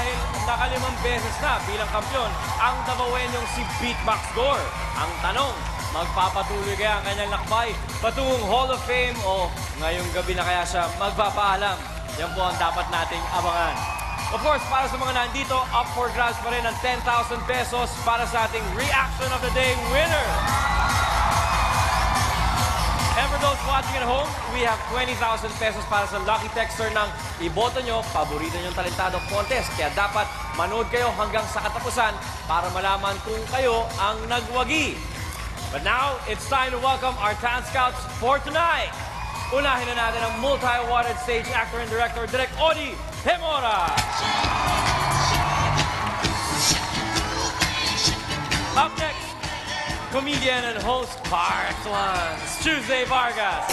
dahil nakalimang beses na bilang kampiyon ang Davaoenyong si Beatbox Gore. Ang tanong, magpapatuloy kaya ang kanyang lakbay patungong Hall of Fame o ngayong gabi na kaya siya magpapaalam? Yan po ang dapat nating abangan. Of course, para sa mga nandito, up for grabs pa rin ang 10,000 pesos para sa ating Reaction of the Day winner. And for those watching at home, we have 20,000 pesos para sa lucky texter ng iboto nyo, paborito nyong talentado contest. Kaya dapat manood kayo hanggang sa katapusan para malaman kung kayo ang nagwagi. But now, it's time to welcome our talent scouts for tonight. Unahin na natin ang multi-awarded stage actor and director, Direk Odi Hemora. Up next, comedian and host par excellence, Tuesday Vargas.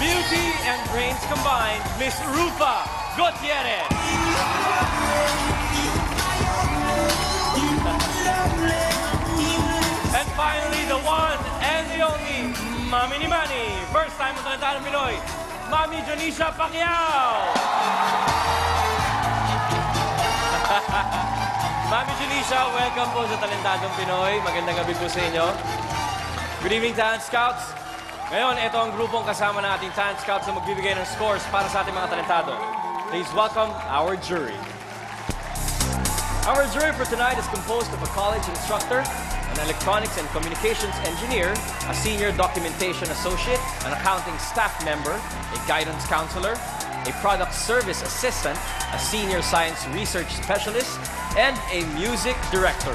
Beauty and brains combined, Miss Rufa Gutierrez. And finally, the one and the only Mami ni Manny. First time ang talentadong Pinoy, Mami Janisha Pacquiao. Mami Janisha, welcome po sa Talentadong Pinoy. Magandang gabi po sa inyo. Good evening, Talent Scouts. Ngayon, ito ang grupong kasama ng ating Talent Scouts na magbibigay ng scores para sa ating mga talentado. Please welcome our jury. Our jury for tonight is composed of a college instructor, an electronics and communications engineer, a senior documentation associate, an accounting staff member, a guidance counselor, a product service assistant, a senior science research specialist, and a music director.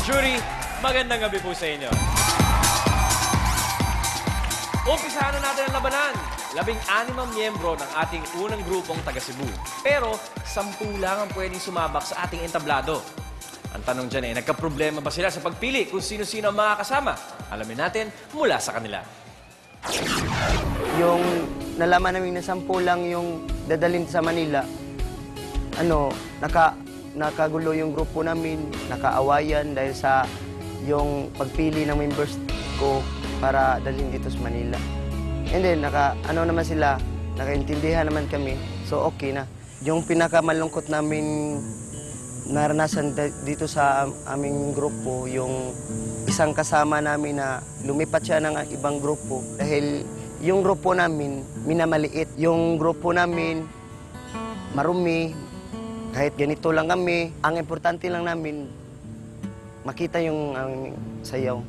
Jury, magandang gabi po sa inyo. Umpisahan na natin ang labanan. 16 miyembro ng ating unang grupong taga Cebu. Pero 10 lang ang pwedeng sumabak sa ating entablado. Ang tanong dyan ay, nagkaproblema ba sila sa pagpili kung sino-sino ang makakasama? Alamin natin mula sa kanila. Yung nalaman namin na 10 lang yung dadalhin sa Manila, nakagulo yung grupo namin, nakaawayan dahil sa yung pagpili ng members ko para dalhin dito sa Manila. And then, naman sila, nakaintindihan naman kami, so okay na. Yung pinakamalungkot namin naranasan dito sa aming grupo, yung isang kasama namin na lumipat siya ng ibang grupo dahil yung grupo namin minamaliit. Yung grupo namin marumi, kahit ganito lang kami. Ang importante lang namin, makita yung aming sayaw.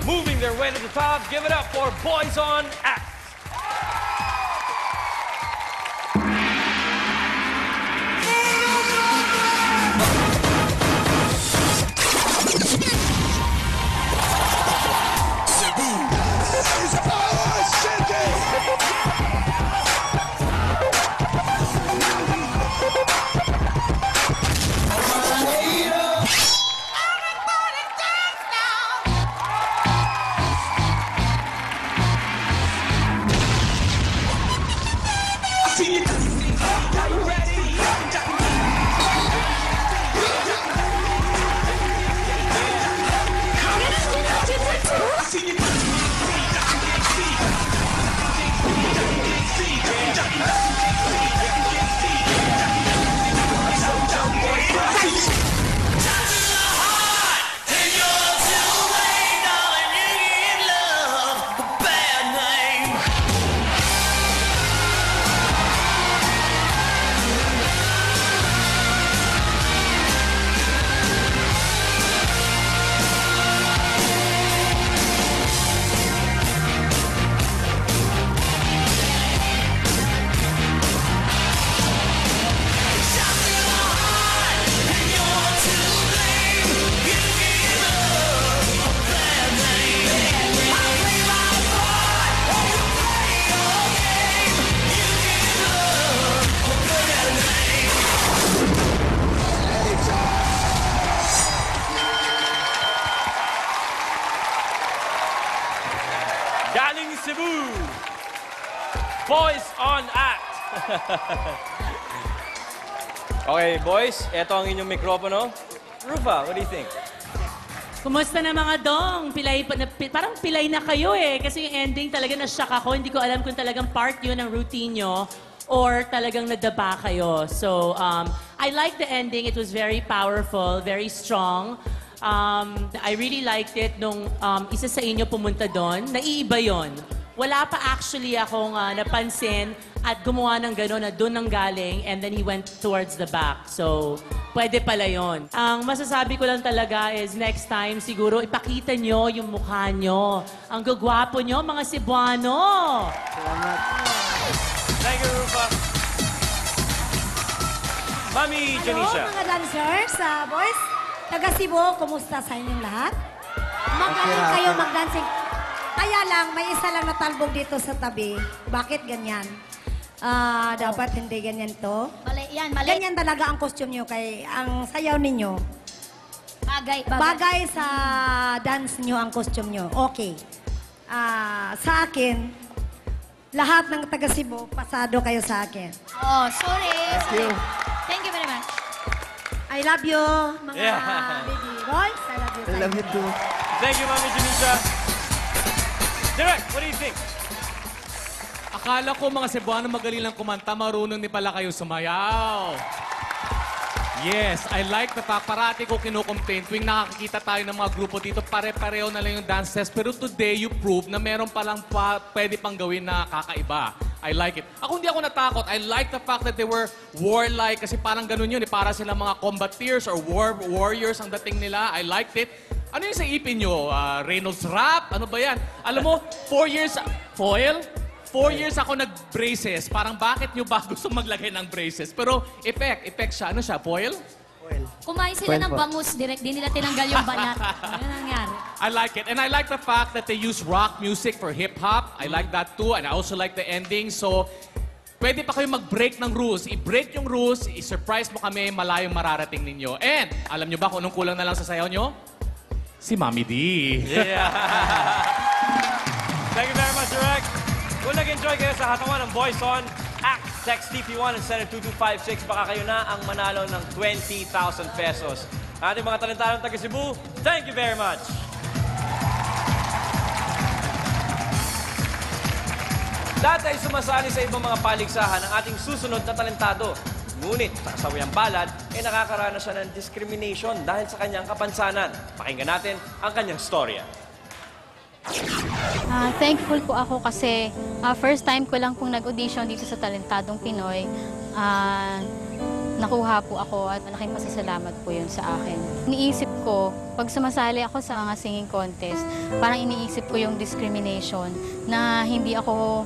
Moving their way to the top, give it up for Boys on Act. Galing Cebu, Boys on Act. Okay, boys, eto ang inyong mikropono. Rufa, what do you think? Kumusta na mga dong? Parang pilay na kayo eh. Kasi yung ending talaga na-shock ako. Hindi ko alam kung talagang part yun ng routine nyo or talagang nadaba kayo. So, I like the ending. It was very powerful, very strong. I really liked it nung isa sa inyo pumunta doon. Naiiba yon. Wala pa actually akong napansin at gumawa ng gano'n na doon nang galing and then he went towards the back. So, pwede pala yon. Ang masasabi ko lang talaga is next time siguro ipakita nyo yung mukha nyo. Ang gagwapo nyo, mga Cebuano. Salamat. Thank you, Rufa. Mami Janisha. Hello, mga dancers, boys. Taga Cebu, kumusta sa inyong lahat? Magaling Okay, kayo okay. mag-dancing. Kaya lang, may isa lang natalbog dito sa tabi. Bakit ganyan? Dapat hindi ganyan to. Mali, yan, mali. Ganyan talaga ang costume nyo kay ang sayaw ninyo. Bagay. Bagay sa dance nyo ang costume nyo. Okay. Sa akin, lahat ng taga Cebu, pasado kayo sa akin. Oh, sorry. Thank you. Thank you very much. I love you, mga Yeah. baby boys. I love you. I love you too. Thank you, Mami Janisha. Direk, what do you think? Akala ko mga Cebuano magaling lang kumanta, marunong din pala kayo sumayaw. Yes, I like the fact, parati ko kinukomplain. Tuwing nakakita tayo ng mga grupo dito, pare-pareho na lang yung dance test. Pero today, you prove na meron palang pwede pang gawin na kakaiba. I like it. Ako hindi ako natakot. I like the fact that they were warlike kasi parang ganun yun. Para silang mga combateers or warriors ang dating nila. I liked it. Ano yung sa ipin nyo? Reynolds Wrap? Ano ba yan? Alam mo, 4 years... Foil? 4 years ako nag-braces. Parang bakit nyo ba gusto maglagay ng braces? Pero effect siya. Ano siya? Foil? Kumain sila Pwede ng po. bangus direct. Di nila tinanggal yung balat. Ano nangyari? I like it. And I like the fact that they use rock music for hip-hop. I like that too. And I also like the ending. So, pwede pa kayo mag-break ng rules. I-break yung rules, i-surprise mo kami, malayong mararating ninyo. And, alam nyo ba kung anong kulang na lang sa sayaw nyo? Si Mami D. Yeah. Thank you very much, Direk. Kung nag-enjoy kayo sa hatawan ng Boys On, text TP1 and send it 2256. Baka kayo na ang manalo ng 20,000 pesos. Ating mga talentadong taga Cebu, thank you very much. Dati ay sumasali sa ibang mga paligsahan ang ating susunod na talentado. Ngunit sa kasawayang palad, ay nakakaranas siya ng discrimination dahil sa kanyang kapansanan. Pakinggan natin ang kanyang storya. Thankful po ako kasi first time ko lang pong nag-audition dito sa Talentadong Pinoy. Nakuha po ako at malaking pasasalamat po yun sa akin. Iniisip ko, pag sumasali ako sa mga singing contest, parang iniisip ko yung discrimination na hindi ako